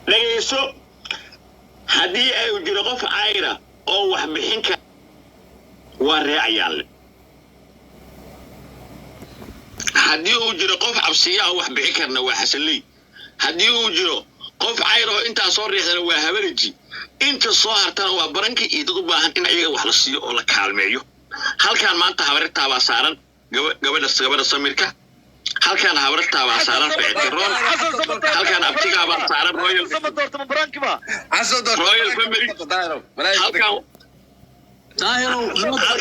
لقيسو هدي أي وجرقف عايرة أو واحد بحنك والرعي على هدي وجرقف عبسية أو واحد بحكرنا وحسلي هدي وجرقف عايرة أنت أصور يحنا وهبرجي أنت الصهر ترى برنك يتطبعها إن أيه واحد الصيو أو لك حالميو هل كان ما أنت هبرتها بسارا قبل السميركا هل كان هبرتها بسارا في اعترون هل كان أبتيها بسارا رويال رويال فاميلي هل كان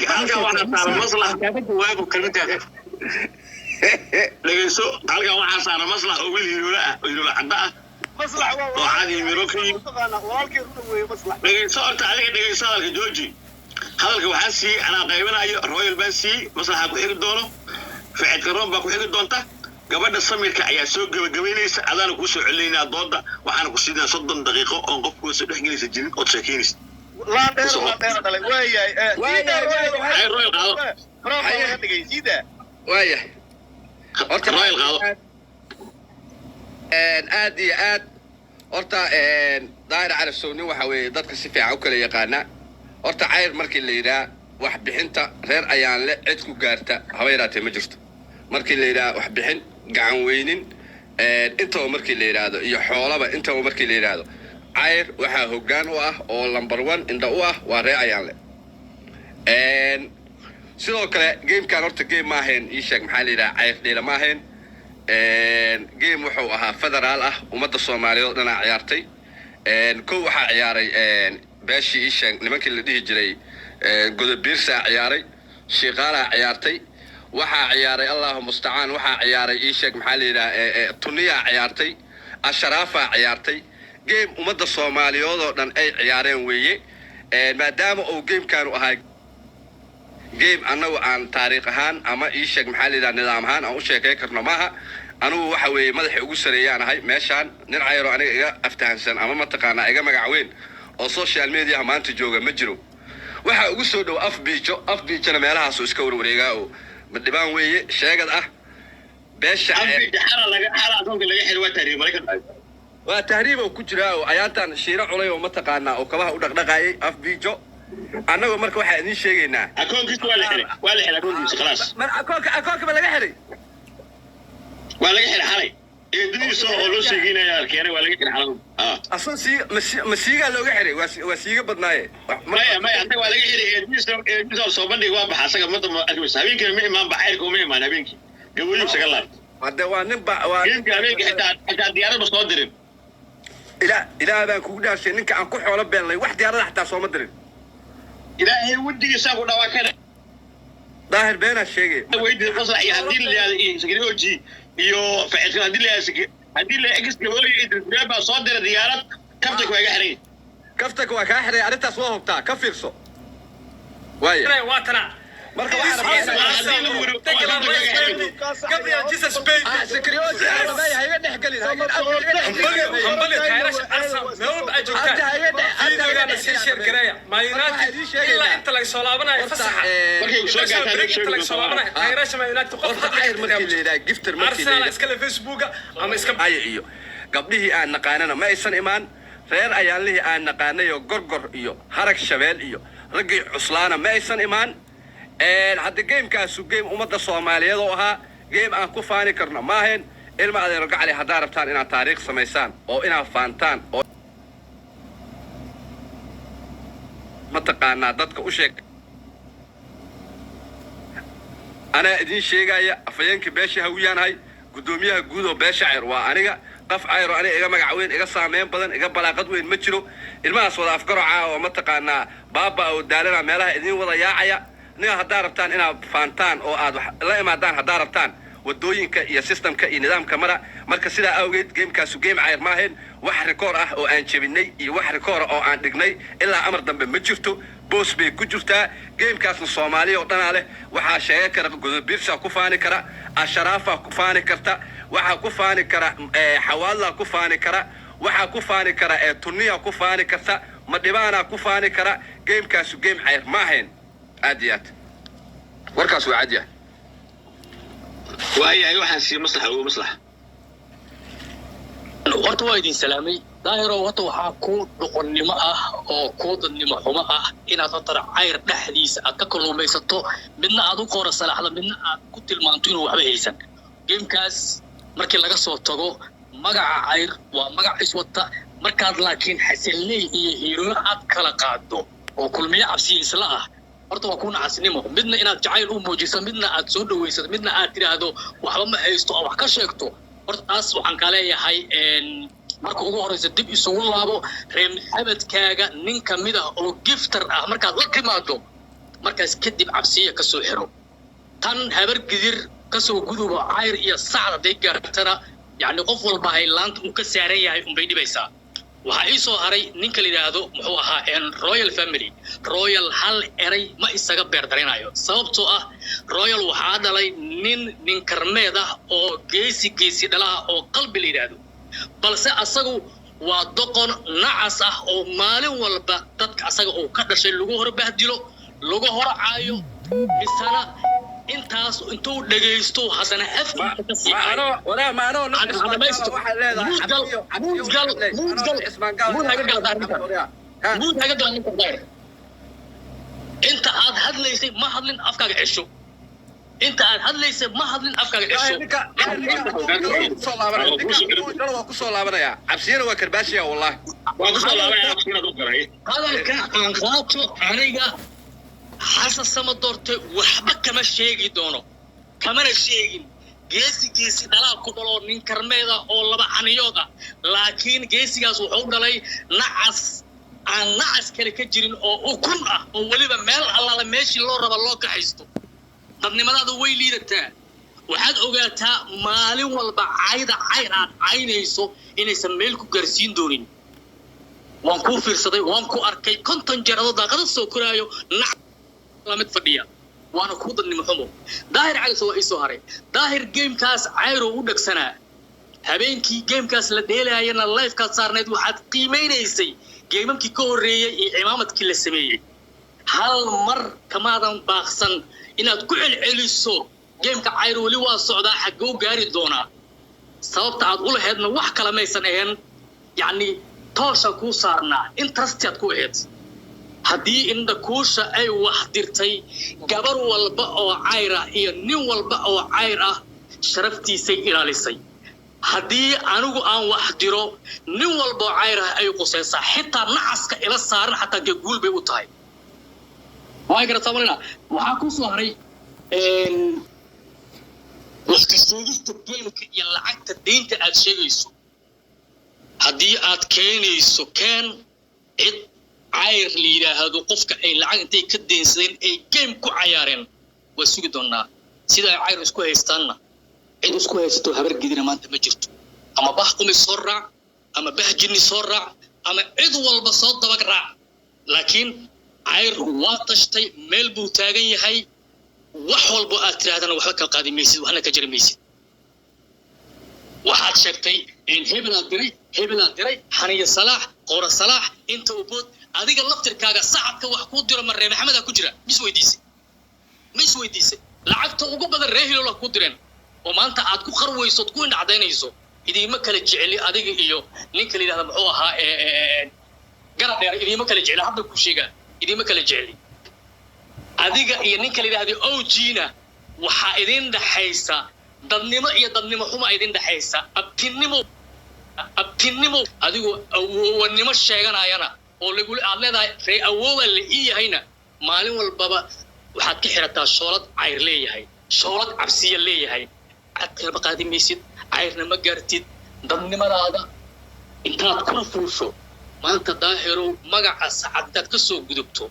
هل كان واحد صار مصلحة واقف كلمتها لقيسو هل كان واحد صار مصلحة أول يرولا عندها مصلحة وعادي يميروكي لقيسو أنت عليك لقيسو هذا جوجي هذا الوحاسي أنا قايمنا رويال باسي مصلحة بحير دونه في اعترون باكو حير دونته قبل السمير ayaa soo gabagabeynaysa adaan ku soo celinaa dooda waxaan ku siinaa 30 daqiiqo oo qofku soo dhexgelaysa jirin oo sheekeynaysa la dheer dhalay waayay royal qaado waayay dhigaysiida waayay horta royal qaado aad iyo aad horta daayir carab sowni waxa weey dadka si fiican u kala yaqaana horta cayr markii la yiraahdo wax bixinta reer ayaan la cid ku gaarta habeeraatay ma jirto markii la yiraahdo wax bixin gacan weynin inta markii la yiraahdo iyo xoolaba inta markii la yiraahdo cayr waxa hoggaan u ah oo number 1 inda u ah waa reer ayaan le sidoo kale game-kan horta game ma ahayn ii sheeg maxaa la yiraahdaa cayr dheela ma ahayn game wuxuu ahaa federaal ah ummadda Soomaaliyeed dhana ciyaartay koow waxa ciyaaray baashi ii sheeg nimankii la dhihi jiray godobiirsa ciyaaray shiiqaala ciyaartay waxa ciyaaray Allahu musta'aan waxa ciyaaray ii sheeg maxaa la yiraahdaa tuniya ciyaartay asharafa ciyaartay game ummadda Soomaaliyeed oo dhan ay ciyaareen weeye maadaama uu game-kan u ahaa game anagu aan taariikh ahaan ama ii sheeg maxaa la yiraahdaa nidaam ahaan aan u sheekay karno maaha anigu waxa weeye madaxii ugu sareeyaan ahay meeshaan nin cayro aniga iga aftahansan ama ma taqaana iga magac weyn oo social media maanta jooga ma jiro waxa ugu soo dhow afbiijana meelahaas oo iska warwareegaa oo madibaan weeye sheegad ah beesha xala laga xiro waa taariikh markan waa taariikh oo ku jira oo ayaatan shiira culay oo ma taqaana oo kabaha u dhaqdhaqaayay afbiijo annagu marka waxa idin sheegaynaa akoonkiisa waa la xiray akoonkiisa khalaas mar akoonka ma laga xiray waa laga xiray xalay إدريس أولو سيجينا يا كيري ولا كيري حلو أصلا مسيجا لو كيري وسيجا بدناي ما أنت ولا كيري إدريس صوبني قام بحاسك ما أدري هبين كلمة ما بعيرك وما ما هبينك قولي بسكالات هذا وانبع يمكن هبينك حتى ديارة بس نقدرين إلى هذا كودا شيء عن كل حوالي بين لي واحد ديارة حتى صوم مدرين إلى هي ودي يسافر دواكنا ظاهر بين الشيء ويد القصة يهدي اللي سكريوجي iyo ficilka hadii la explore idribaa soo diray diyaarad kaftak waa ka xiray arintaas waa hubtaa ka fiirso waay waa tana marka waxa rabaa Jesus Spain security ma hayga dhexgalin hambali khayrash arsan meel ba joogta adiga si shir gareeya ma United illa inta laga soo laabanayo fasaxa markay soo gaartaan soo laabanayo khayrash ma United qof khayr markii leeyahay gifter markii leeyahay iska le Facebook ama iska ay iyo gabdhihii aan naqaanana ma aysan imaan reer ayaan lihii aan naqaanayo gorgor iyo harag shabeel iyo ragii cuslaana ma aysan imaan hadda game-kaasu game ummadda Soomaaliyeed oo ahaa game aan ku faani karno ma ahayn ilma adeer gacali hadaa rabtaan inaad taariikh samaysaan oo inaad faantaan oo ma taqaanaa dadka u sheeg ana idin sheegaya afayeenka beesha hawiyanahay gudoomiyaha guud oo beesha cayr waa aniga qaf cayro aniga iga magac weyn iga saameyn badan iga balaaqad weyn ma jiro ilmahaas wada afgaroca oo ma taqaanaa baaba oo daalana meelaha idin wada yaacaya aniga hadaa rabtaan inaad faantaan oo aad la imaadaan hadaa rabtaan wadooyinka iyo systemka iyo nidaamka marka sidaa awgeed game-kaasu game cayr ma ahayn wax record ah oo aan jebinay iyo wax record oo aan dhignay ilaa amar dambe ma jirto boos bay ku jirtaa game-kaasna Soomaaliya oo dhan leh waxa sheegay kara godobiirsa ku faani kara asharafa ku faani karta waxa ku faani kara xawaala ku faani kara waxa ku faani kara tuniya ku faani karta ma dhibaana ku faani kara game-kaasu game cayr ma ahayn aadiyat warkaas waa caadiya waaya waxaan si maslaxa horta waa idin salaamay daahiro horta waxaa ku doqonnimo ah oo ku dadnimo xumo ah inaad horta cayr dhexdiisa aad ka kalluumaysato midna aad u qoora salaxda midna aad ku tilmaanto inuu waxba haysan gamekaas markii laga soo tago magaca cayr waa magac iswata markaad laakiin xasilnay iyo hiiro aad kala qaado oo kulmiye cabsi isla ah horta waa ku nacasnimo midna inaad jacayl u muujiso midna aad soo dhawaysato midna aad tiraahdo waxba ma haysto oo wax ka sheegto horta taas waxaan ka leeyahay marka ugu horeysa dib isugu laabo reer maxamedkaaga nin ka mid ah oo giftar ah markaad la timaado markaas kadib cabsiya ka soo xiro tan habar gidir ka soo guduba cayr iyo sacda day gaartana yani qof walba ay laanta uu ka saaran yahay unbay dhibaysaa waxaa ii soo haray ninka la yidhaahdo muxuu ahaa royal family royal hal eray ma isaga beerdarinayo sababtoo ah royal waxaa dhalay nin karmeed ah oo geesi dhalaha oo qalbi la yidhaahdo balse asagu waa doqon nacas ah oo maalin walba dadka asaga uu ka dhashay lagu hor bahdilo lagu hor caayo misana intaas intuu dhagaysto haddana afkiisa ka sii inta aad hadlaysay ma hadlin afkaaga cesho inta aad hadlaysay ma hadlin afkaaga cesho waa ku soo laabanaya cabsiyana waa karbaashiya wallahi waa ku soo laabanaya hadalka aan qaato aniga xasan sama doortay waxba kama sheegi doono kamana sheegin geesigiisi dhalaa ku dhalo nin karmeeda oo laba caniyood ah laakiin geesigaas wuxuu dhalay nacas aan nacas kale ka jirin oo ukun ah oo weliba meel allaala meeshii loo raba loo kaxaysto dadnimadaada way liidataa waxaad ogaataa maalin walba cayda cayr aad caynayso inaysan meel ku gaarsiin doonin waan kuu fiirsaday waan ku arkay 50 jeer adoo daaqada soo koraayo mid fadhiya waana ku dadnimo xumo daahir cali soo isoo haray daahir gamekaas cayro u dhagsanaa habeenkii gamekaas la dheelaayana live ka saarneed waxaad qiimeeynayay geemamkii ka horeeyay ee imaamadkii la sameeyay hal mar kamaadan baaqsan inaad ku celceliso gameka cayro wali waa socdaa xagoo gaari doonaa sababta aad u lahaydna wax kala maysan ahayn yani toosha ku saarnaa interestiad ku ahayd haddii inda kuusha ay wax dirtay gabar walba oo cayr ah iyo nin walba oo cayr ah sharaftiisay ilaalisay haddii anigu aan wax diro nin walba oo cayr ah ay qusaysaa xitaa nacaska ila saaran xataa gaguul bay u tahay waa gartaa marina waxaa ku soo haray waqti sheegista geemka iyo lacagta deynta aad sheegayso haddii aad keenayso cid cayr la yidhaahdo qofka ay lacag intay ka deensadeen ay game ku cayaareen waa sugi doonaa sida ay cayr isku haystaanna cid isku haysato habar gidina maanta ma jirto ama bah qumi soo raac ama bah jinni soo raac ama cid walba soo dabag raac laakiin cayr waa tashtay meel buu taagan yahay wax walba aad tirahdana waxba kala qaadi maysid waxna ka jari maysid waxaad sheegtay in hebel aad diray xaniya salaax qoora salaax inta u bood adiga laftirkaaga sacadka wax ku diro marree maxamed ku jira mis weydiisay lacagta ugu badan reehilo ku direen oo maanta aad ku qarwayso ku indhacdaynayso idiima kala jeceli adiga iyo ninka la yiraahdo muxuu ahaa garab dheer idiima kala jeceli hadda ku sheega idiima kala jeceli adiga iyo ninka la yiraahdo OG-na waxa idin dhaxaysa dadnimo iyo dadnimo xuma idin dhaxaysa abtinimo adigu awoodnimo sheeganayana oo lagu aad leedahay ree awooda la iyahayna maalin walbaba waxaad ka xirataa shoolad cayr leeyahay shoolad cabsiya leeyahay aad kala qaadimaysid cayrna ma gaartid dadnimadaada intaad ku fuusho maanta daahirow magaca sacadaad ka soo gudubto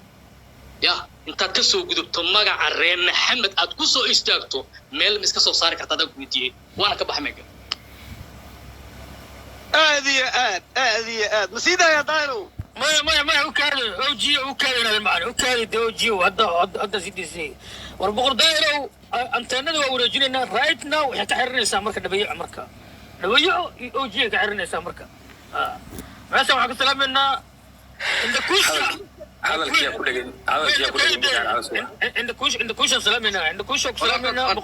ya intaad ka soo gudubto magaca ree maxamed aad ku soo istaagto meel mis ka soo saari kartaa aad guudiyay waana ka baxmay aad masida ya daahirow ما وكالة أوجي وكالة المعنى وكالة دوجي وهذا سيدي والبقر دايرو أنت ندوا ورجلنا رايت ناو حتى حرنا سامرك نبيع أمريكا نبيع أوجي كحرنا سامرك ما سمع السلام منا عند كوشة هذا الشيء كله عند كوش سلامنا عند كوش سلامنا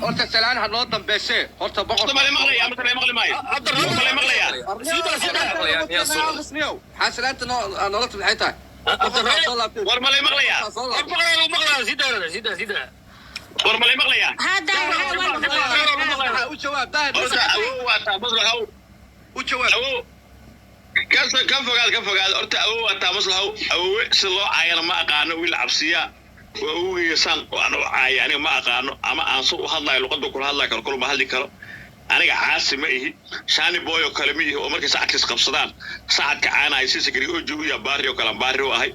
horta salaan ha noo dambeysee horta boqor ma maqlaya ma maqlaya عبد ma maqlaya maxaa salaanta noola timid maxay tahay war ma maqlaya war ma maqlaya هذا u jawaab u jawaab ka fogaad horta awow ataa maslahow awowe si loo caayana ma aqaano wiil cabsiya waa ugeysaan aan u caaya aniga ma aqaano ama aan soo u hadlayo luqadda kula hadlaa karo kulma hadli karo aniga caasi ma ihi shaani booyo kale ma ihi oo markay saacadkiis qabsadaan saacadka caanahay si sakri oo joogiya baari oo kale baari oo ahay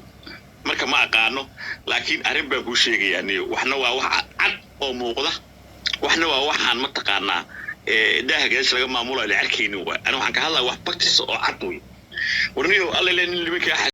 marka ma aqaano laakiin arrin baan kuu sheegayaa niyo waxna waa wax cad oo muuqda waxna waa waxaan ma taqaanaa daaha gaas laga maamulo la arkaynin waa ana waxaan ka hadlaa wax baktis oo cad wey warniyo alla leen liminka